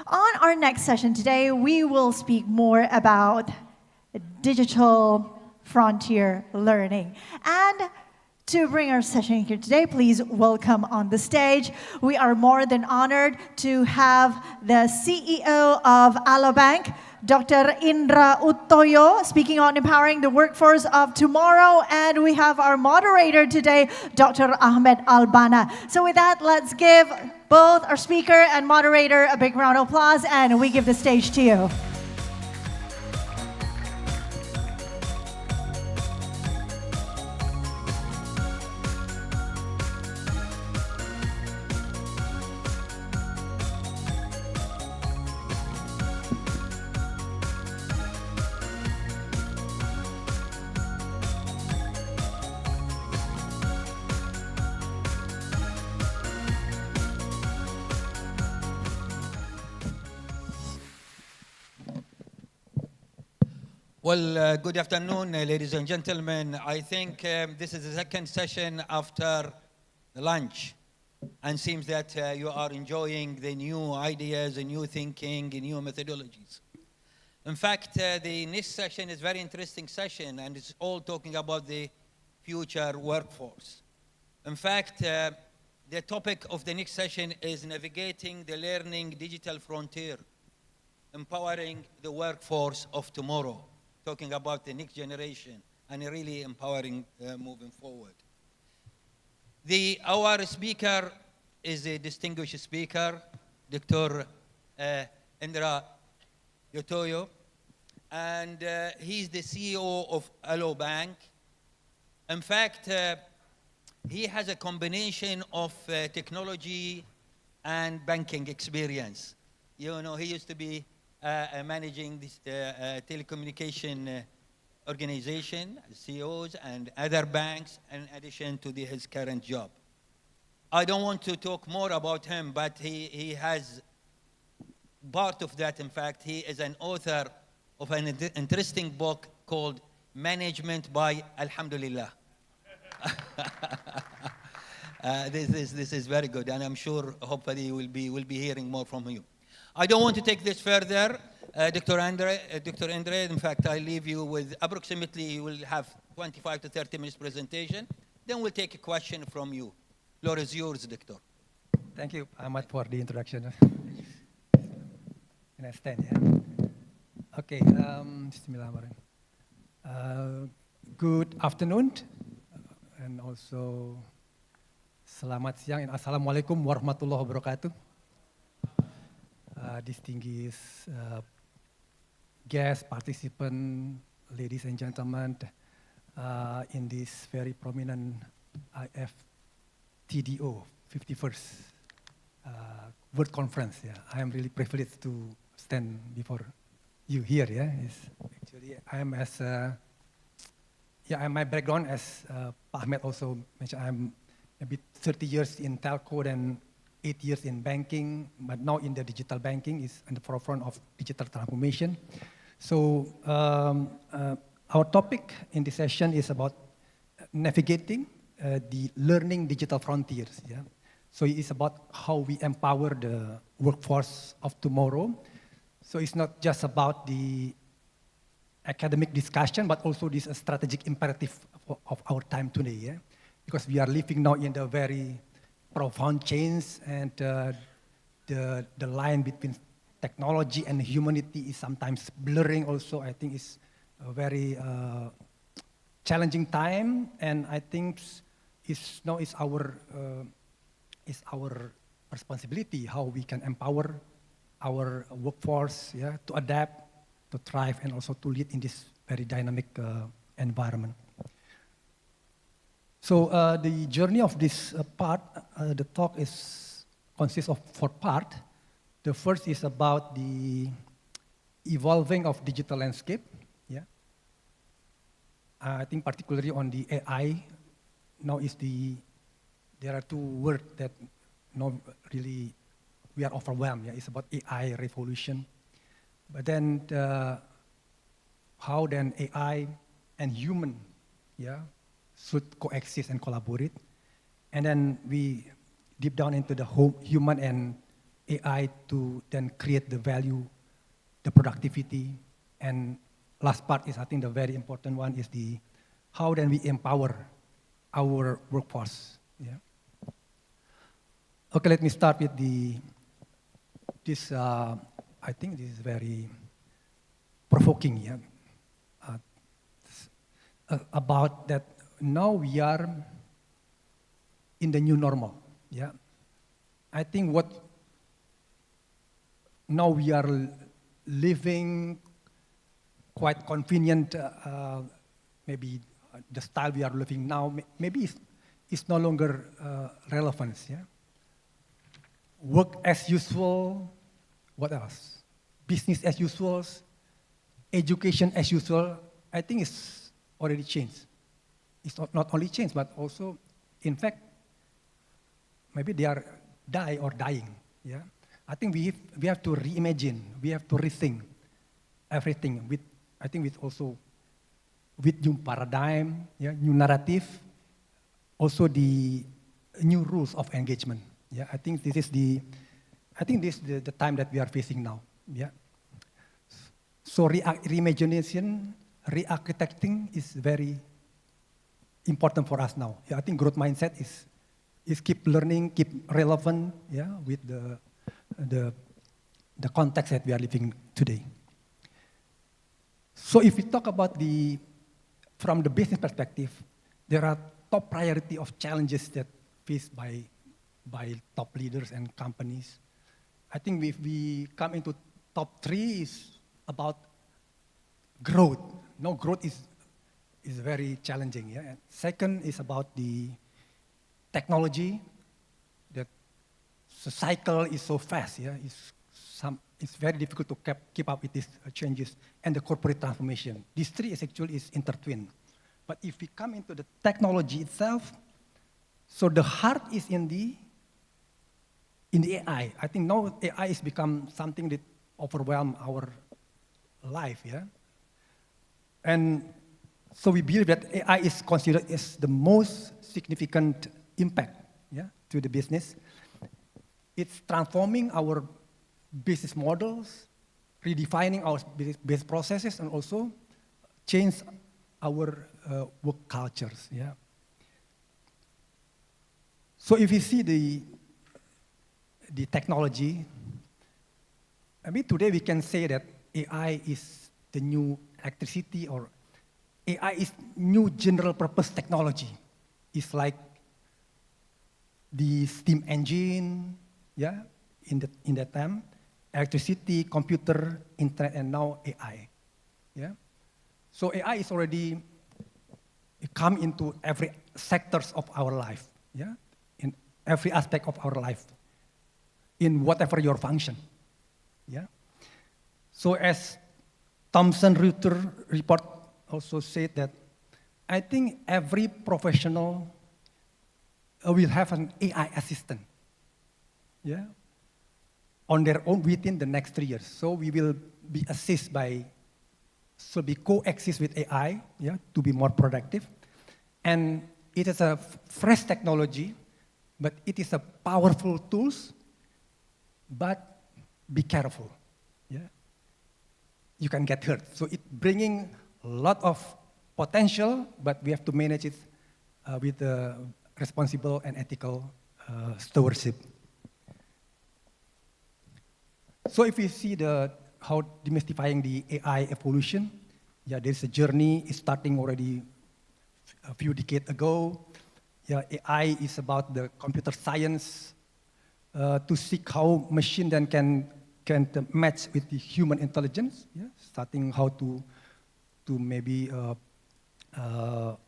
On our next session today, we will speak more about digital frontier learning. And to bring our session here today, please welcome on the stage. We are more than honored to have the CEO of Allo Bank, Dr. Indra Utoyo, speaking on empowering the workforce of tomorrow. And we have our moderator today, Dr. Ahmed Al-Banna. So with that, let's give both our speaker and moderator a big round of applause, and we give the stage to you. Well, good afternoon, ladies and gentlemen. I think this is the second session after the lunch, and seems that you are enjoying the new ideas, the new thinking, the new methodologies. In fact, the next session is a very interesting session, and it's all talking about the future workforce. In fact, the topic of the next session is navigating the learning digital frontier, empowering the workforce of tomorrow. Talking about the next generation and really empowering moving forward. Our speaker is a distinguished speaker, Dr. Indra Utoyo, and he's the CEO of Allo Bank. In fact, he has a combination of technology and banking experience. You know, he used to be managing this telecommunication organization, CEOs, and other banks, in addition to his current job. I don't want to talk more about him, but he has part of that. In fact, he is an author of an interesting book called Management by Alhamdulillah. This is very good, and I'm sure, hopefully, we'll be hearing more from you. I don't want to take this further, Dr. Indra, in fact, I leave you with approximately, you will have 25 to 30 minutes presentation, then we'll take a question from you. Floor is yours, Doctor. Thank you, Ahmed, for the introduction. Can I stand, yeah? Okay, good afternoon, and also selamat siang, and assalamualaikum warahmatullahi wabarakatuh. Distinguished guests, participants, ladies and gentlemen, in this very prominent IFTDO 51st World Conference. Yeah, I am really privileged to stand before you here. Yeah, actually I am my background as Ahmed also mentioned. I'm maybe 30 years in telco and 8 years in banking, but now in the digital banking is in the forefront of digital transformation. So our topic in this session is about navigating the learning digital frontiers. Yeah? So it's about how we empower the workforce of tomorrow. So it's not just about the academic discussion, but also this strategic imperative of our time today. Yeah? Because we are living now in the very profound change, and the line between technology and humanity is sometimes blurring also. I think it's a very challenging time, and I think it's our responsibility how we can empower our workforce, yeah, to adapt, to thrive, and also to lead in this very dynamic environment. So the journey of this part, the talk consists of 4 parts. The first is about the evolving of digital landscape. Yeah, I think particularly on the AI. Now there are 2 words that now really we are overwhelmed. Yeah, it's about AI revolution. But then how then AI and human, yeah, should coexist and collaborate. And then we deep down into the whole human and AI to then create the value, the productivity, and last part is, I think the very important one is the how then we empower our workforce. Yeah. Okay, let me start with this. I think this is very provoking. Yeah. About that now we are in the new normal. Yeah. I think what now we are living quite convenient, maybe the style we are living now, maybe it's no longer relevant. Yeah? Work as usual, what else? Business as usual, education as usual, I think it's already changed. It's not only changed, but also, in fact, maybe they are dying. Yeah? I think we have to reimagine, we have to rethink everything with, I think with new paradigm, yeah, new narrative, also the new rules of engagement. Yeah, I think this is the time that we are facing now. Yeah. So reimagination, re-architecting is very important for us now. Yeah, I think growth mindset is keep learning, keep relevant, yeah, with the context that we are living today. So if we talk about from the business perspective, there are top priority of challenges that faced by top leaders and companies. I think if we come into top 3 is about growth. No, growth is very challenging. Yeah. And second is about the technology. That the cycle is so fast. Yeah, it's very difficult to keep up with these changes and the corporate transformation. These 3 is actually intertwined. But if we come into the technology itself, so the heart is in the AI. I think now AI has become something that overwhelms our life. Yeah, and so we believe that AI is considered as the most significant impact, yeah, to the business. It's transforming our business models, redefining our business processes, and also change our work cultures. Yeah. So if you see the technology, I mean today we can say that AI is the new electricity, or AI is new general purpose technology. It's like the steam engine, yeah, in that time, electricity, computer, internet, and now AI. Yeah. So AI is already come into every sectors of our life. Yeah, in every aspect of our life, in whatever your function. Yeah. So as Thomson Reuters report also said that, I think every professional will have an AI assistant. Yeah, on their own within the next 3 years. So we will be assisted by, so be coexist with AI, yeah, to be more productive. And it is a fresh technology, but it is a powerful tools, but be careful. Yeah, you can get hurt. So it bringing a lot of potential, but we have to manage it with responsible and ethical stewardship. So if we see how demystifying the AI evolution, yeah, there's a journey starting already a few decades ago. Yeah, AI is about the computer science to seek how machine then can match with the human intelligence. Yeah, starting how to maybe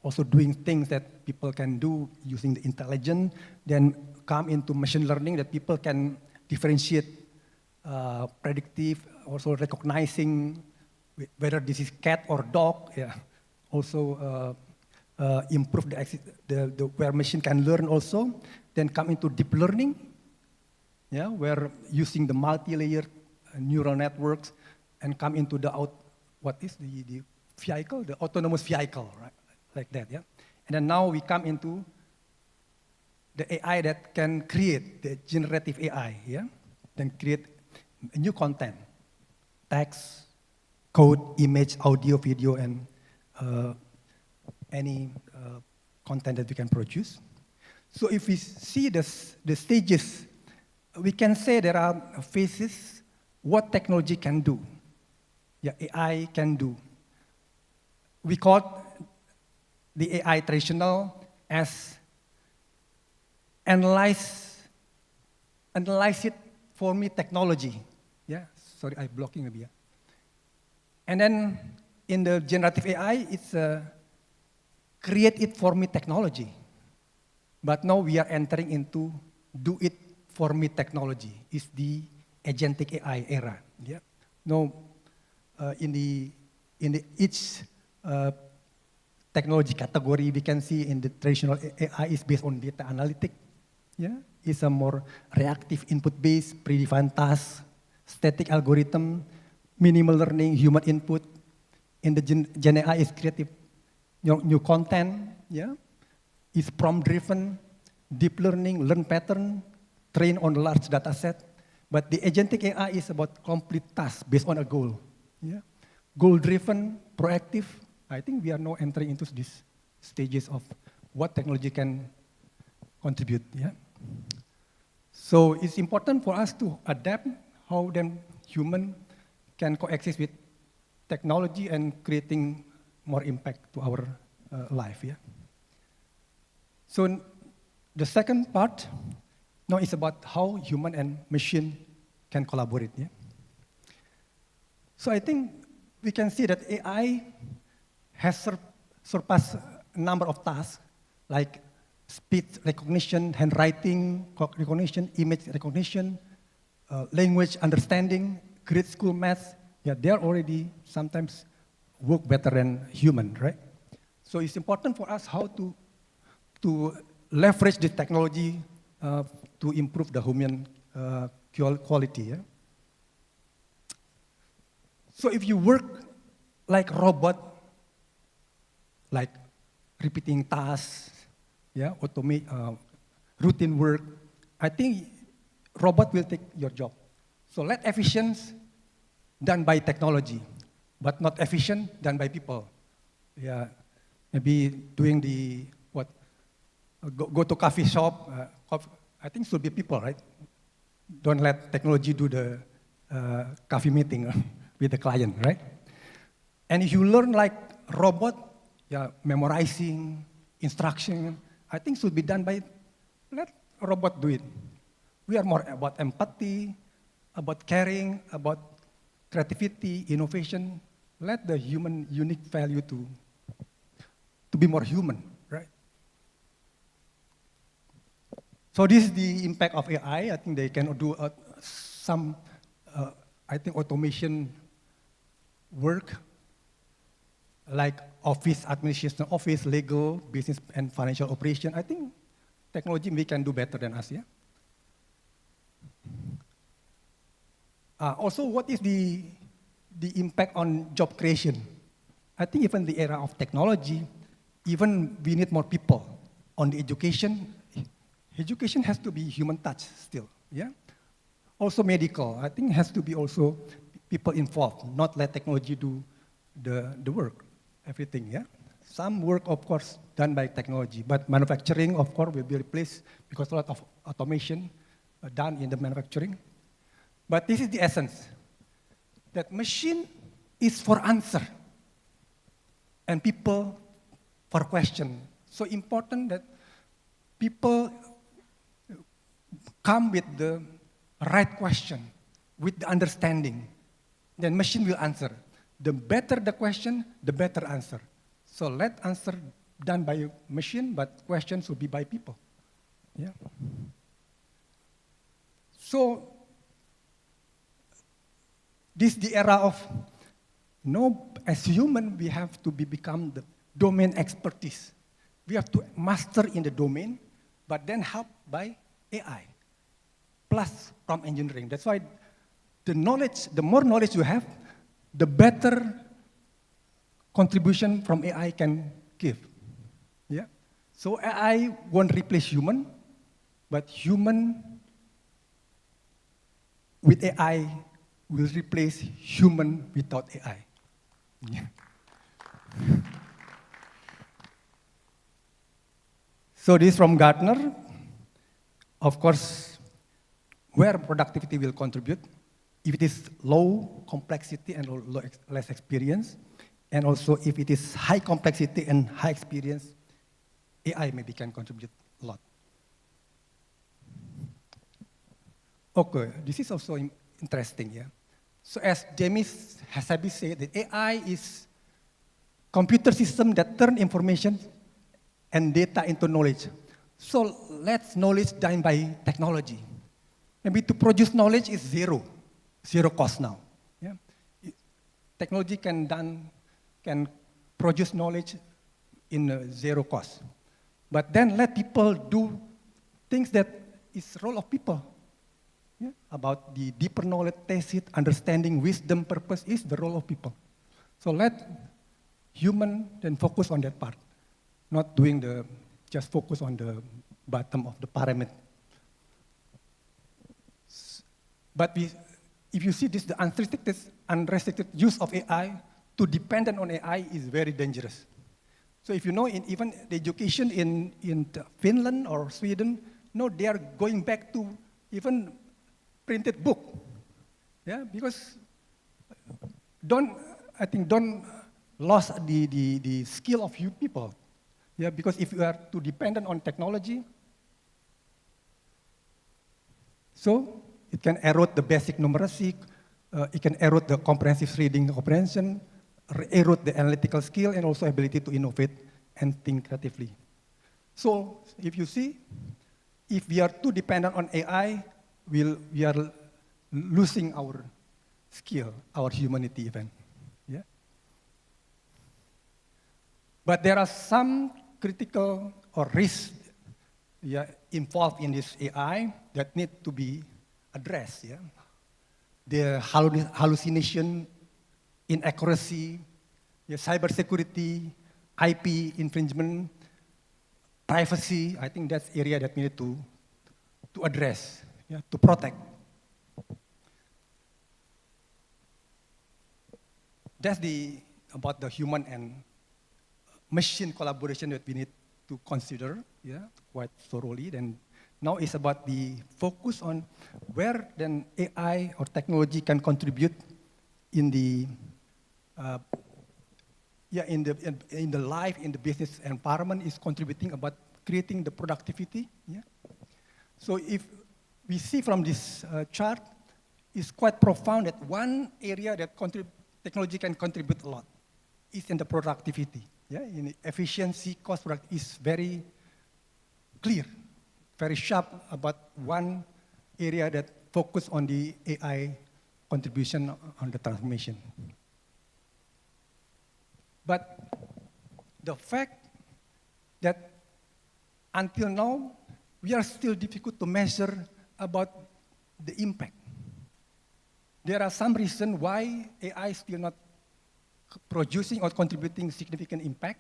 also doing things that people can do using the intelligence, then come into machine learning that people can differentiate predictive, also recognizing whether this is cat or dog. Yeah, also improve the where machine can learn also. Then come into deep learning. Yeah, where using the multi-layer neural networks and come into what is the vehicle, the autonomous vehicle, right? Like that, yeah? And then now we come into the AI that can create, the generative AI, yeah? Then create new content, text, code, image, audio, video, and any content that we can produce. So if we see the stages, we can say there are phases what technology can do. Yeah, AI can do. We call the AI traditional as analyze it for me technology. Yeah, sorry, I'm blocking a bit. And then in the generative AI, it's create it for me technology. But now we are entering into do it for me technology. It's the agentic AI era. Yeah. Now, in the each technology category, we can see in the traditional AI is based on data analytic. Yeah, it's a more reactive input-based, predefined task, static algorithm, minimal learning, human input. In the Gen AI is creative, new content. Yeah, it's prompt-driven, deep learning, learn pattern, train on large data set. But the agentic AI is about complete tasks based on a goal. Yeah, goal-driven, proactive. I think we are now entering into these stages of what technology can contribute. Yeah. So it's important for us to adapt how then human can coexist with technology and creating more impact to our life. Yeah. So the second part now is about how human and machine can collaborate. Yeah. So I think we can see that AI has surpassed a number of tasks like speech recognition, handwriting recognition, image recognition, language understanding, grade school math. Yeah, they are already sometimes work better than human, right? So it's important for us how to leverage the technology to improve the human quality. Yeah? So if you work like robot, like repeating tasks, yeah, automate routine work, I think robot will take your job. So let efficiency done by technology, but not efficient done by people. Yeah, maybe doing the what? Go to coffee shop. I think should be people, right? Don't let technology do the coffee meeting with the client, right? And if you learn like robot, yeah, memorizing, instruction, I think should be done by, let robot do it. We are more about empathy, about caring, about creativity, innovation. Let the human unique value to be more human, right? So this is the impact of AI. I think they can do some, I think, automation work, like office administration, office, legal, business, and financial operation. I think technology we can do better than us, yeah? Also, what is the impact on job creation? I think even the era of technology, even we need more people on the education. Education has to be human touch still, yeah? Also medical, I think has to be also people involved, not let technology do the work, everything, yeah? Some work, of course, done by technology, but manufacturing, of course, will be replaced because a lot of automation done in the manufacturing. But this is the essence, that machine is for answer, and people for question. So important that people come with the right question, with the understanding, then machine will answer. The better the question, the better answer. So let answer done by machine, but questions will be by people. Yeah. So this is the era of, no, as human, we have to become the domain expertise. We have to master in the domain, but then help by AI, plus prompt engineering. That's why the knowledge, the more knowledge you have, the better contribution from AI can give. Yeah. So AI won't replace human, but human with AI will replace human without AI. Yeah. So this is from Gartner. Of course, where productivity will contribute, if it is low complexity and less experience, and also if it is high complexity and high experience, AI maybe can contribute a lot. Okay, this is also interesting, yeah. So as James Hasabi said, that AI is computer system that turn information and data into knowledge. So let's knowledge done by technology. Maybe to produce knowledge is zero cost now. Yeah? Technology can produce knowledge in zero cost. But then let people do things that is role of people. Yeah? About the deeper knowledge, taste it, understanding, wisdom, purpose is the role of people. So let human then focus on that part, not doing just focus on the bottom of the pyramid. But if you see this, the unrestricted use of AI to dependent on AI is very dangerous. So if you know, even the education in Finland or Sweden, no, they are going back to even printed book. Yeah, because don't lose the skill of you people. Yeah, because if you are too dependent on technology, so it can erode the basic numeracy, it can erode the comprehensive reading comprehension, erode the analytical skill, and also ability to innovate and think creatively. So if you see, if we are too dependent on AI, we are losing our skill, our humanity even. Yeah? But there are some critical or risks involved in this AI that need to be addressed. Yeah? The hallucination, inaccuracy, cybersecurity, IP infringement, privacy. I think that's area that we need to address, to protect. That's about the human and machine collaboration that we need to consider, quite thoroughly. Then now it's about the focus on where then AI or technology can contribute in the life, in the business environment, is contributing about creating the productivity. Yeah? So if we see from this chart, it's quite profound that one area that technology can contribute a lot is in the productivity. Yeah? In the efficiency, cost product is very clear, very sharp about one area that focus on the AI contribution on the transformation. But the fact that until now, we are still difficult to measure about the impact. There are some reasons why AI is still not producing or contributing significant impact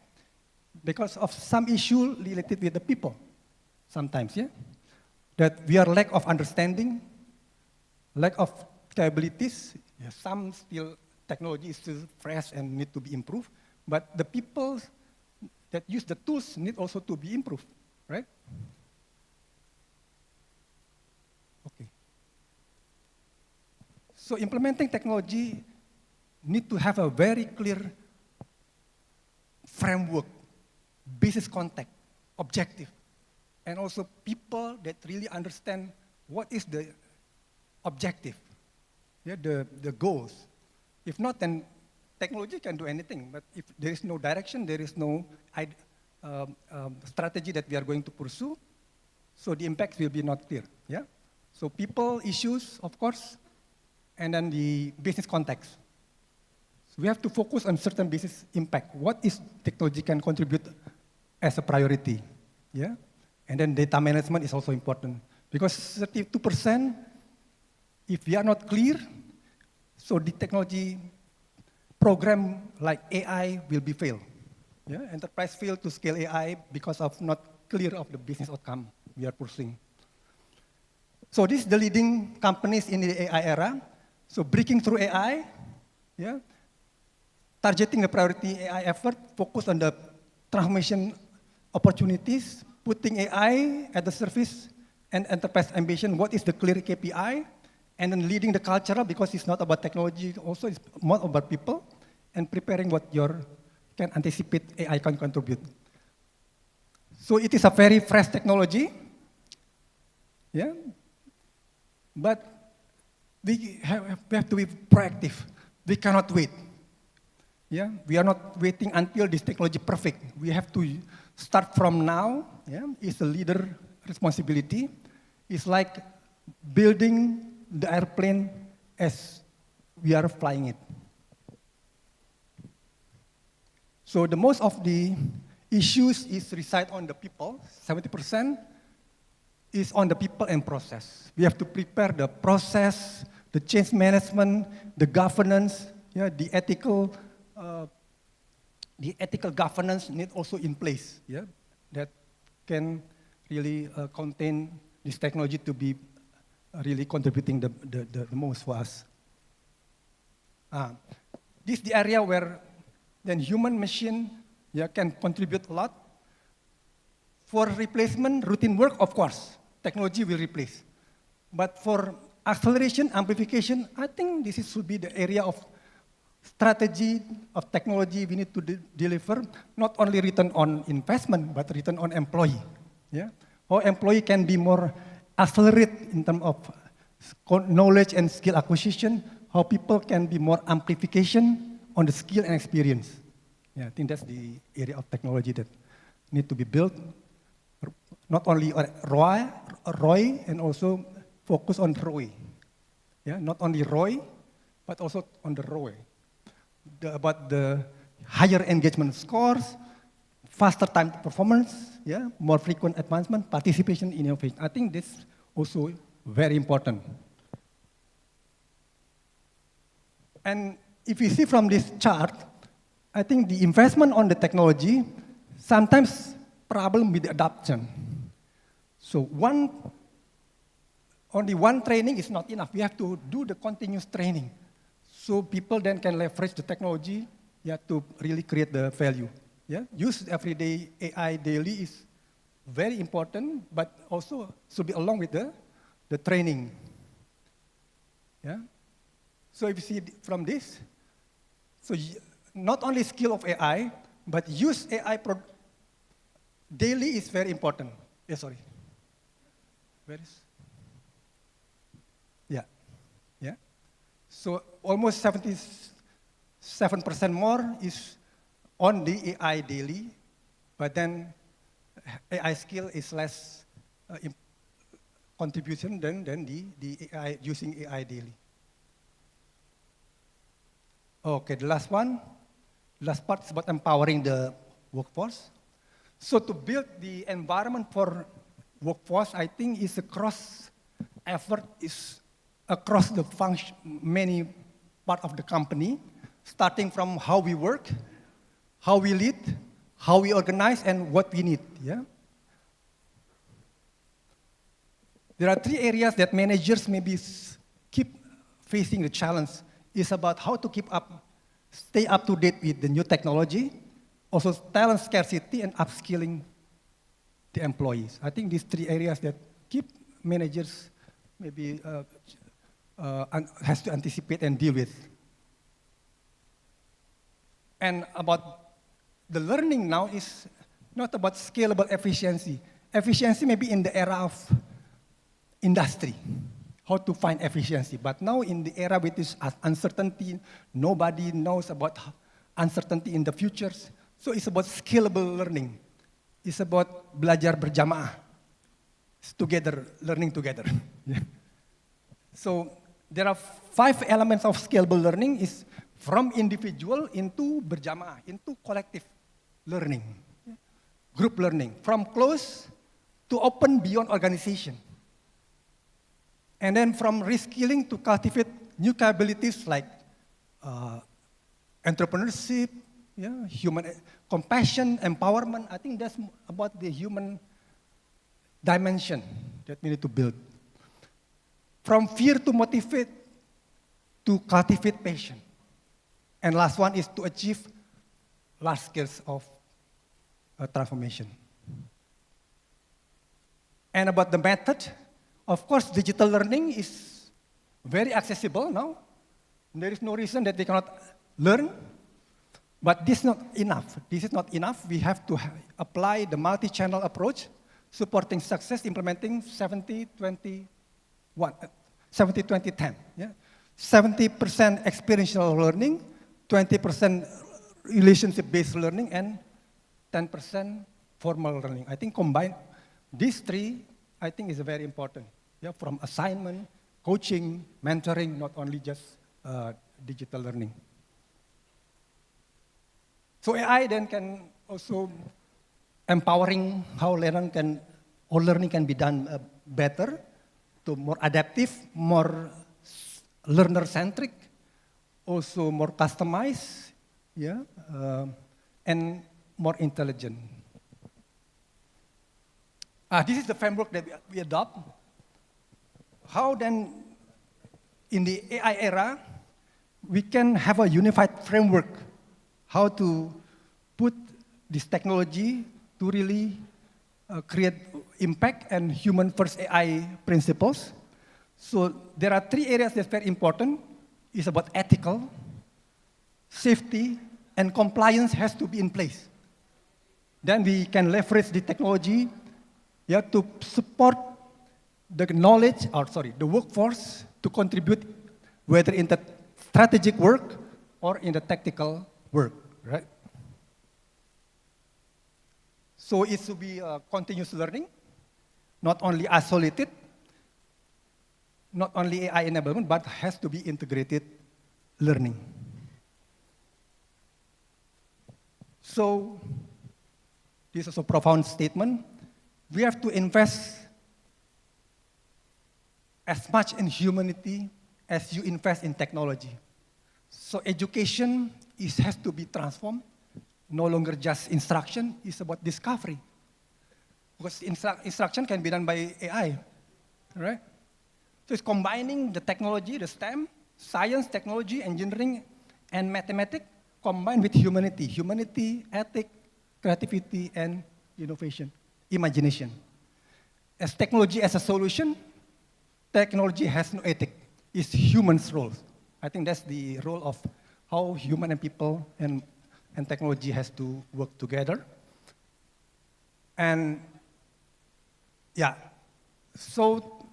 because of some issue related with the people sometimes, yeah? That we are lack of understanding, lack of capabilities. Yeah, some still technology is still fresh and need to be improved, but the people that use the tools need also to be improved, right? Okay. So implementing technology need to have a very clear framework, business context, objective, and also people that really understand what is the objective, the goals. If not, then technology can do anything, but if there is no direction, there is no strategy that we are going to pursue, so the impact will be not clear, yeah? So people, issues, of course, and then the business context. So we have to focus on certain business impact. What is technology can contribute as a priority, yeah? And then data management is also important because 32%, if we are not clear, so the technology program like AI will be failed. Yeah? Enterprise fail to scale AI because of not clear of the business outcome we are pursuing. So this is the leading companies in the AI era. So breaking through AI, yeah, targeting the priority AI effort, focus on the transformation opportunities, putting AI at the surface and enterprise ambition, what is the clear KPI, and then leading the culture because it's not about technology, also it's more about people, and preparing what your can anticipate AI can contribute. So it is a very fresh technology, yeah, but we have to be proactive. We cannot wait. Yeah, we are not waiting until this technology perfect. We have to start from now. Yeah, it's a leader responsibility. It's like building the airplane as we are flying it. So the most of the issues is reside on the people. 70% is on the people and process. We have to prepare the process, the change management, the governance, yeah, the ethical governance need also in place, yeah, that can really contain this technology to be really contributing the most for us. This is the area where then human machine, yeah, can contribute a lot. For replacement, routine work, of course, technology will replace. But for acceleration, amplification, I think this should be the area of strategy of technology we need to deliver, not only return on investment, but return on employee. Yeah? How employee can be more accelerate in terms of knowledge and skill acquisition, how people can be more amplification on the skill and experience. Yeah, I think that's the area of technology that need to be built, not only ROI, and also focus on ROI. Yeah, not only ROI, but also on the ROI. About the higher engagement scores, faster time to performance, yeah, more frequent advancement, participation in innovation. I think this also very important. And if you see from this chart, I think the investment on the technology sometimes problem with the adoption. So only one training is not enough. We have to do the continuous training. So people then can leverage the technology, yeah, to really create the value. Yeah? Use everyday AI daily is very important, but also should be along with the training. Yeah? So if you see from this, so not only skill of AI, but use AI daily is very important. Yeah, sorry. Where is? Yeah. Yeah. So almost 77% more is on the AI daily, but then AI skill is less contribution than the AI using AI daily. Okay, the last one. Last part is about empowering the workforce. So to build the environment for workforce, I think is a cross effort, is across the function, many part of the company, starting from how we work, how we lead, how we organize, and what we need. Yeah. There are 3 areas that managers maybe keep facing the challenge. It's about how to keep up, stay up to date with the new technology, also talent scarcity and upskilling the employees. I think these 3 areas that keep managers maybe has to anticipate and deal with. And about the learning now is not about scalable efficiency. Efficiency may be in the era of industry, how to find efficiency. But now in the era with this uncertainty, nobody knows about uncertainty in the futures. So it's about scalable learning. It's about belajar berjamaah. It's together, learning together. Yeah. So there are 5 elements of scalable learning is from individual into berjamaah, into collective learning, group learning, from close to open beyond organization. And then from reskilling to cultivate new capabilities like entrepreneurship, yeah, human compassion, empowerment. I think that's about the human dimension that we need to build. From fear to motivate, to cultivate passion. And last one is to achieve large scales of transformation. And about the method, of course, digital learning is very accessible now. There is no reason that they cannot learn. But this is not enough. This is not enough. We have to apply the multi-channel approach, supporting success, implementing 70-20-10. Yeah? 70% experiential learning, 20% relationship-based learning, and 10% formal learning. I think combine these three, I think is very important. Yeah? From assignment, coaching, mentoring, not only just digital learning. So AI then can also empowering how learning can be done better, to more adaptive, more learner-centric, also more customized, yeah, and more intelligent. This is the framework that we adopt. How then, in the AI era, we can have a unified framework how to put this technology to really create impact and human-first AI principles. So there are three areas that's very important. It's about ethical, safety, and compliance has to be in place. Then we can leverage the technology, yeah, to support the knowledge, the workforce to contribute, whether in the strategic work or in the tactical work, right? So it should be continuous learning, not only isolated, not only AI enablement, but has to be integrated learning. So this is a profound statement. We have to invest as much in humanity as you invest in technology. So education has to be transformed. No longer just instruction, it's about discovery. Because instruction can be done by AI, right? So it's combining the technology, the STEM, science, technology, engineering, and mathematics, combined with humanity. Humanity, ethics, creativity, and innovation, imagination. As technology as a solution, technology has no ethic. It's humans' role. I think that's the role of how human and people and technology has to work together. And yeah, so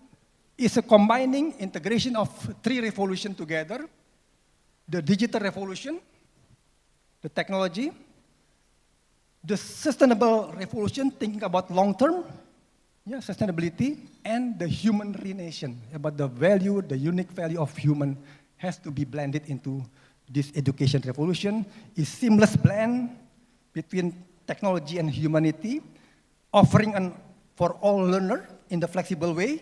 it's a combining integration of three revolutions together: the digital revolution, the technology, the sustainable revolution, thinking about long-term, yeah, sustainability, and the human renation, about the value, the unique value of human has to be blended into this education revolution. Is seamless blend between technology and humanity, offering for all learner in the flexible way.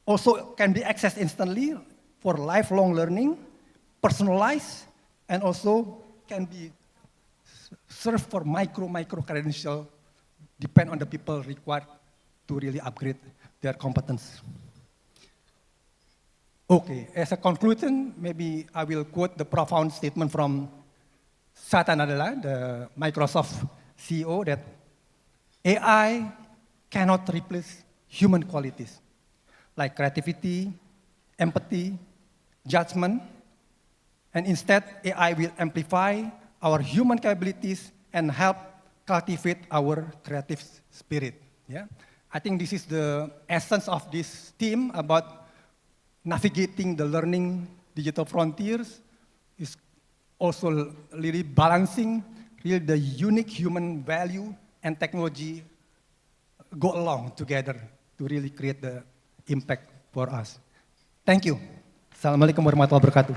Also can be accessed instantly for lifelong learning, personalized, and also can be served for micro credential, depend on the people required to really upgrade their competence. Okay, as a conclusion, maybe I will quote the profound statement from Satya Nadella, the Microsoft CEO, that AI cannot replace human qualities like creativity, empathy, judgment, and instead AI will amplify our human capabilities and help cultivate our creative spirit. Yeah? I think this is the essence of this theme about navigating the learning digital frontiers. Is also really balancing really the unique human value and technology go along together to really create the impact for us. Thank you. Assalamualaikum warahmatullahi wabarakatuh.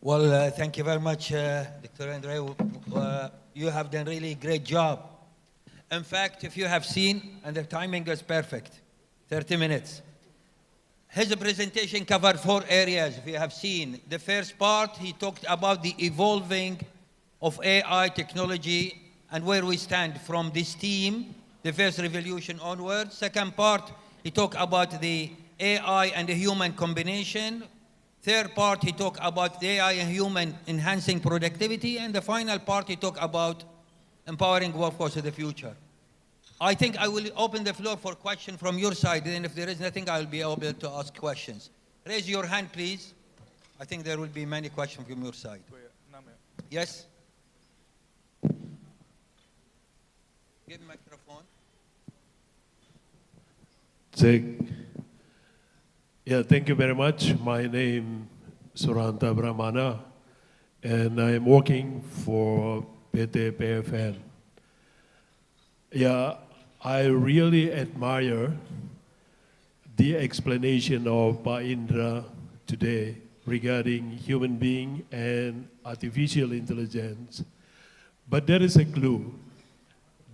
Well, thank you very much, Dr. Indra. You have done really great job. In fact, if you have seen, and the timing is perfect, 30 minutes. His presentation covered 4 areas, if you have seen. The first part, he talked about the evolving of AI technology and where we stand from this team, the first revolution onward. Second part, he talked about the AI and the human combination. Third part, he talked about the AI and human enhancing productivity. And the final part, he talked about empowering workforce of the future. I think I will open the floor for questions from your side, and if there is nothing, I will be able to ask questions. Raise your hand, please. I think there will be many questions from your side. Yes? Give microphone. Thank you very much. My name is Suranta Brahmana, and I'm working for PT PFN. I really admire the explanation of Pak Indra today regarding human being and artificial intelligence. But there is a clue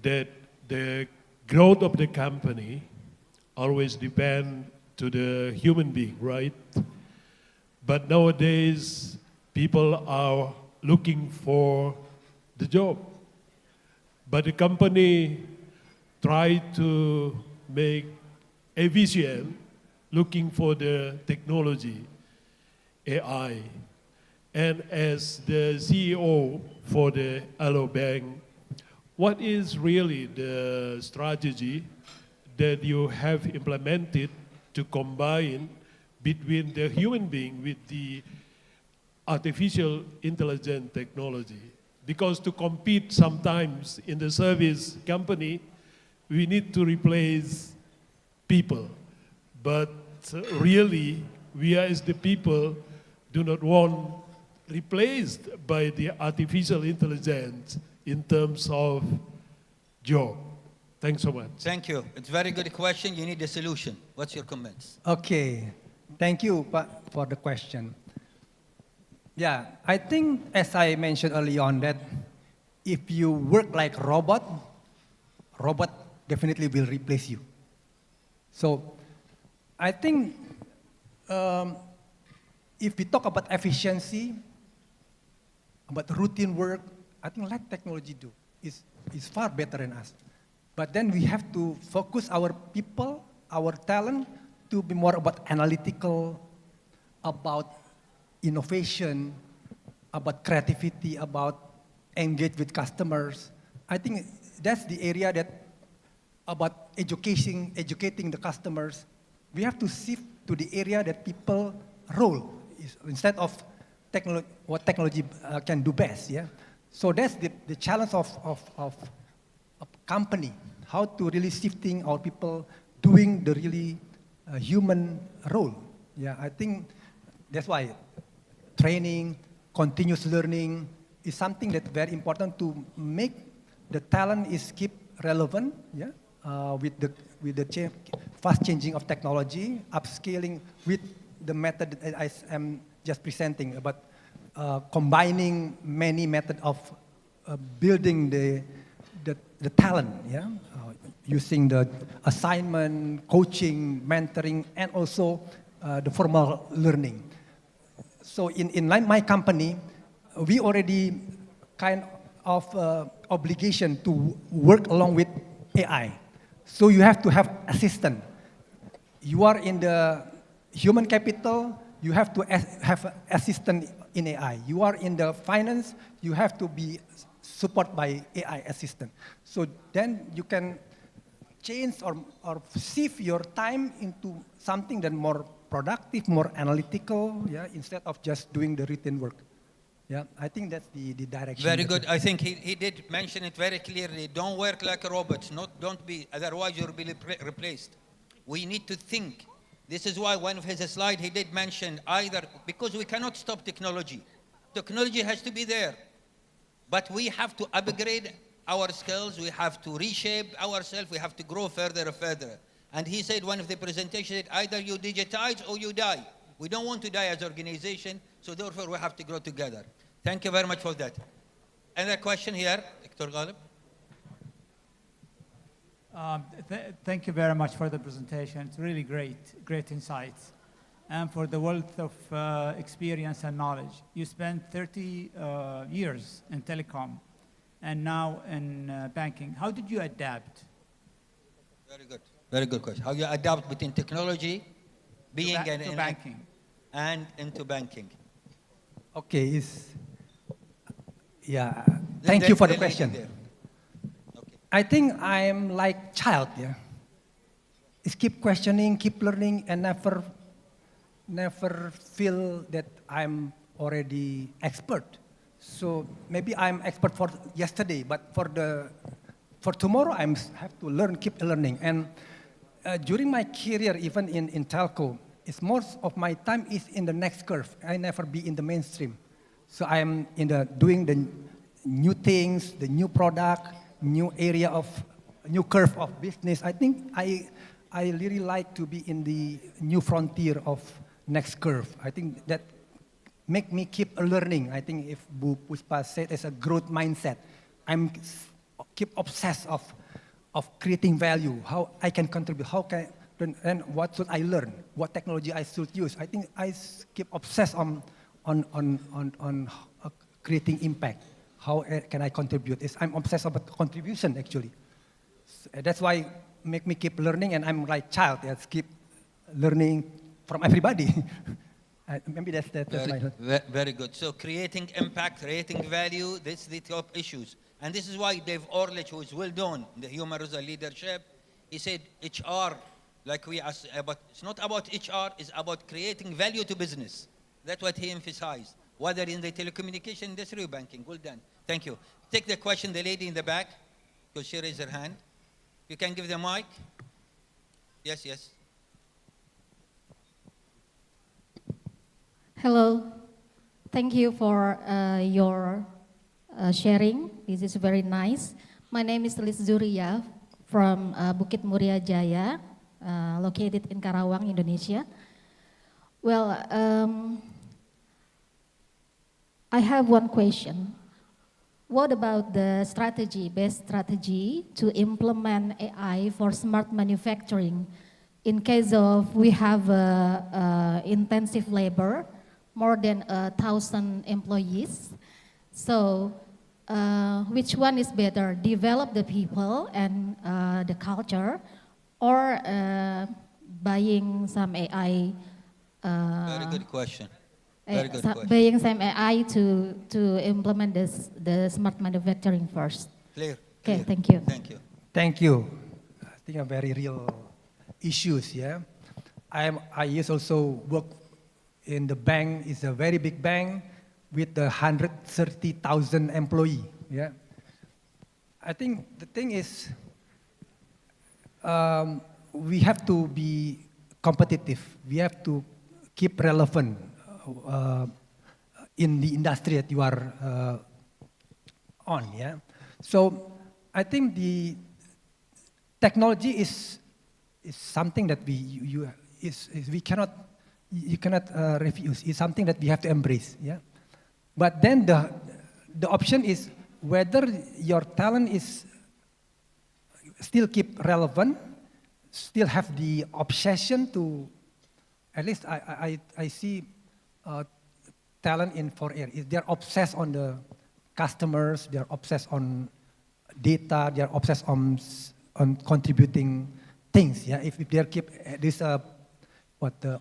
that the growth of the company always depends to the human being, right? But nowadays, people are looking for the job. But the company try to make efficient, looking for the technology, AI. And as the CEO for the Allo Bank, what is really the strategy that you have implemented to combine between the human being with the artificial intelligence technology? Because to compete sometimes in the service company, we need to replace people. But really, we as the people do not want replaced by the artificial intelligence in terms of job. Thanks so much. Thank you. It's a very good question. You need a solution. What's your comments? Okay, thank you for the question. Yeah, I think as I mentioned early on that if you work like robot definitely will replace you. So I think if we talk about efficiency, about routine work, I think let technology do is far better than us. But then we have to focus our people, our talent to be more about analytical, about innovation, about creativity, about engage with customers. I think that's the area that about educating the customers. We have to shift to the area that people role is, instead of what technology can do best. Yeah. So that's the challenge of company, how to really shifting our people doing the really human role. Yeah, I think that's why training, continuous learning is something that's very important to make the talent is keep relevant. Yeah, with the fast changing of technology, upscaling with the method that I am just presenting about combining many methods of building the talent. Yeah, using the assignment, coaching, mentoring, and also the formal learning. So in my company, we already kind of obligation to work along with AI. So you have to have assistant. You are in the human capital, you have to have assistant in AI. You are in the finance, you have to be supported by AI assistant. So then you can change or shift your time into something that more productive, more analytical, yeah, instead of just doing the written work. Yeah, I think that's the direction. Very good. I think he did mention it very clearly. Don't work like a robot. Don't be, otherwise you'll be replaced. We need to think. This is why one of his slides he did mention either, because we cannot stop technology. Technology has to be there. But we have to upgrade our skills. We have to reshape ourselves. We have to grow further and further. And he said one of the presentations that either you digitize or you die. We don't want to die as an organization, so therefore we have to grow together. Thank you very much for that. Another question here, Dr. Ghalib. Thank you very much for the presentation. It's really great insights. And for the wealth of experience and knowledge. You spent 30 years in telecom and now in banking. How did you adapt? Very good question. How you adapt between technology, being to banking. And into banking. Okay, thank you for the question. Okay. I think I'm like child, yeah. It's keep questioning, keep learning, and never feel that I'm already expert. So maybe I'm expert for yesterday, but for tomorrow I have to learn, keep learning. And during my career, even in telco, most of my time is in the next curve. I never be in the mainstream. So I'm doing the new things, the new product, new curve of business. I think I really like to be in the new frontier of next curve. I think that make me keep learning. I think if Bu Puspa said it's a growth mindset, I'm keep obsessed of creating value, how I can contribute, and what should I learn, what technology I should use. I think I keep obsessed on creating impact. How can I contribute? I'm obsessed about contribution actually. That's why make me keep learning, and I'm like child. Yes, keep learning from everybody. Maybe that's very good. So creating impact, creating value, that's the top issues. And this is why Dave Orlich, who is well known in the human resource leadership, he said HR, like we asked about, it's not about HR, it's about creating value to business. That's what he emphasized, whether in the telecommunication industry or banking. Well done. Thank you. Take the question, the lady in the back, because she raised her hand. You can give the mic. Yes. Hello. Thank you for your sharing. This is very nice. My name is Liz Zuria from Bukit Muria Jaya, located in Karawang, Indonesia. Well, I have one question. What about the best strategy to implement AI for smart manufacturing in case of we have intensive labor, more than 1,000 employees? So which one is better, develop the people and the culture, or buying some AI? Very good question. Buying some AI to implement the smart manufacturing first. Clear. Okay, thank you. Thank you. I think a very real issues, yeah. I used also work in the bank. It's a very big bank with 130,000 employees, yeah. I think the thing is, we have to be competitive. We have to keep relevant in the industry that you are on, yeah. So I think the technology is something that you cannot refuse. It's something that we have to embrace, yeah. But then the option is whether your talent is still keep relevant, still have the obsession to, at least I see talent in 4R. They're obsessed on the customers, they're obsessed on data, they're obsessed on contributing things. Yeah, if they keep this the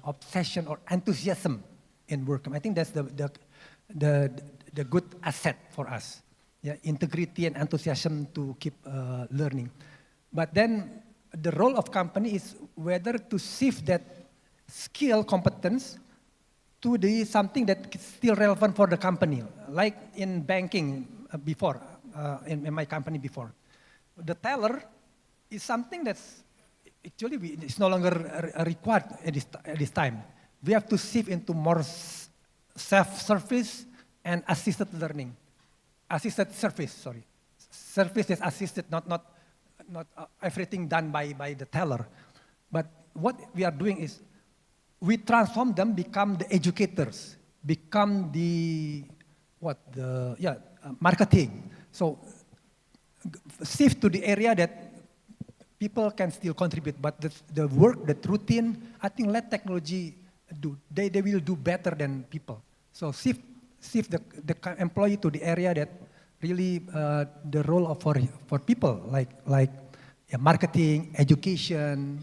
obsession or enthusiasm in work, I think that's the good asset for us. Yeah, integrity and enthusiasm to keep learning. But then the role of company is whether to shift that skill competence to something that is still relevant for the company. Like in banking before, in my company before. The teller is something that's actually it's no longer required at this time. We have to shift into more self-service and assisted learning. Assisted service, sorry. Service is assisted, not everything done by the teller. But what we are doing is we transform them, become the educators, become marketing. So shift to the area that people can still contribute, but the work, the routine, I think let technology do. They will do better than people. So shift the employee to the area that really the role of for people like marketing, education,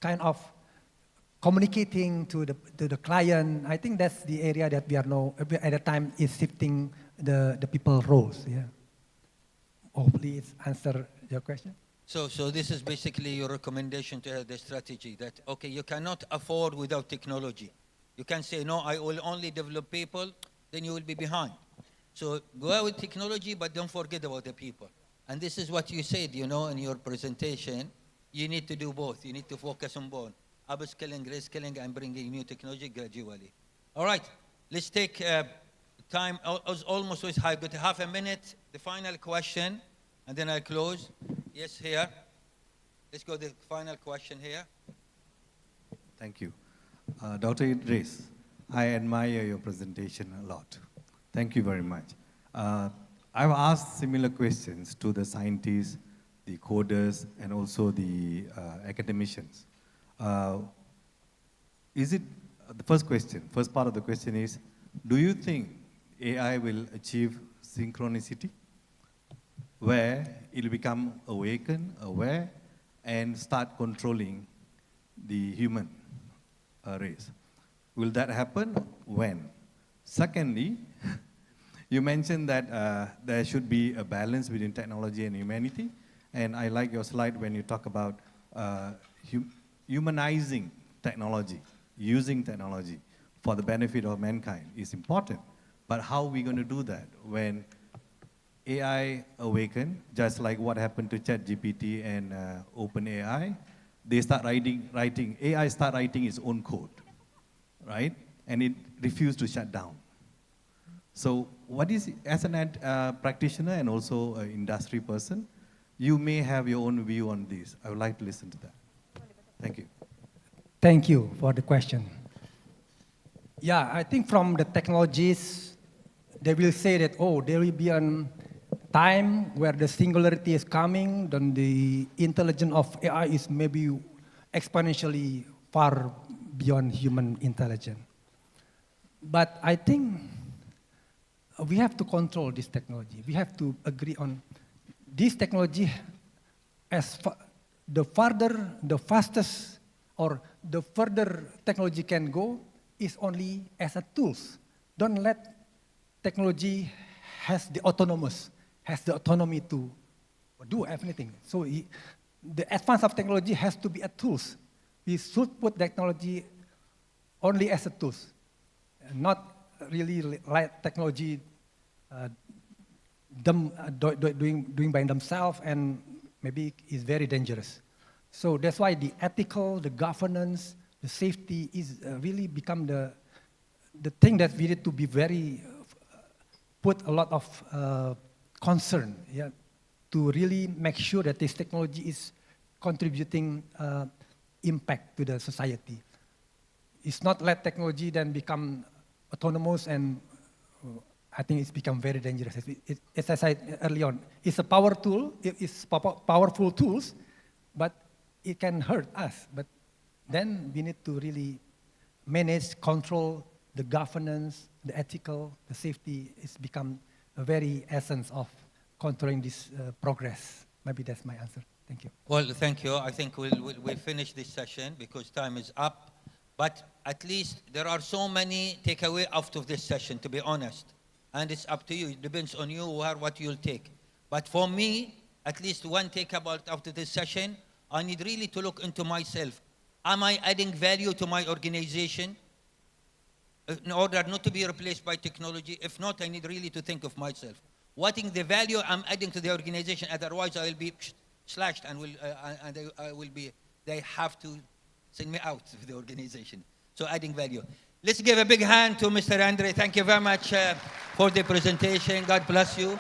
kind of communicating to the client. I think that's the area that we are now at the time is shifting the people roles. Yeah. Hopefully it's answer your question. So this is basically your recommendation to the strategy that, okay, you cannot afford without technology. You can say, no, I will only develop people, then you will be behind. So go out with technology, but don't forget about the people. And this is what you said, in your presentation. You need to do both. You need to focus on both. Upskilling, reskilling, and bringing new technology gradually. All right, let's take time. Almost with I've got half a minute. The final question, and then I'll close. Yes, here. Let's go to the final question here. Thank you. Dr. Idris, I admire your presentation a lot. Thank you very much. I've asked similar questions to the scientists, the coders, and also the academicians. Is it, the first part of the question is, do you think AI will achieve synchronicity, where it will become awakened, aware, and start controlling the human race? Will that happen? When? Secondly, you mentioned that there should be a balance between technology and humanity, and I like your slide when you talk about humanizing technology, using technology for the benefit of mankind is important. But how are we going to do that when AI awaken, just like what happened to ChatGPT and OpenAI? They start writing, AI start writing its own code, right? And it refused to shut down. So what is, as an practitioner and also an industry person, you may have your own view on this. I would like to listen to that. Thank you. Thank you for the question. Yeah, I think from the technologies, they will say that, oh, there will be a time where the singularity is coming, then the intelligence of AI is maybe exponentially far beyond human intelligence. But I think we have to control this technology. We have to agree on this technology the farther, the fastest, or the further technology can go is only as a tools. Don't let technology has the autonomy to do everything. So the advance of technology has to be a tools. We should put technology only as a tools, not really let technology doing by themselves, and maybe is very dangerous. So that's why the ethical, the governance, the safety is really become the thing that we need to be very, put a lot of concern, yeah, to really make sure that this technology is contributing impact to the society. It's not let technology then become autonomous, and I think it's become very dangerous. As I said early on, it's a power tool, it's powerful tools, but it can hurt us. But then we need to really manage, control the governance, the ethical, the safety. It's become a very essence of controlling this progress. Maybe that's my answer. Thank you. Well, thank you. I think we'll finish this session because time is up. But at least there are so many takeaways out of this session, to be honest. And it's up to you. It depends on you what you'll take. But for me, at least one takeaway out of this session, I need really to look into myself. Am I adding value to my organization in order not to be replaced by technology? If not, I need really to think of myself. What is the value I'm adding to the organization? Otherwise, I will be slashed and I will be, they have to send me out of the organization. So adding value. Let's give a big hand to Mr. Andre. Thank you very much for the presentation. God bless you.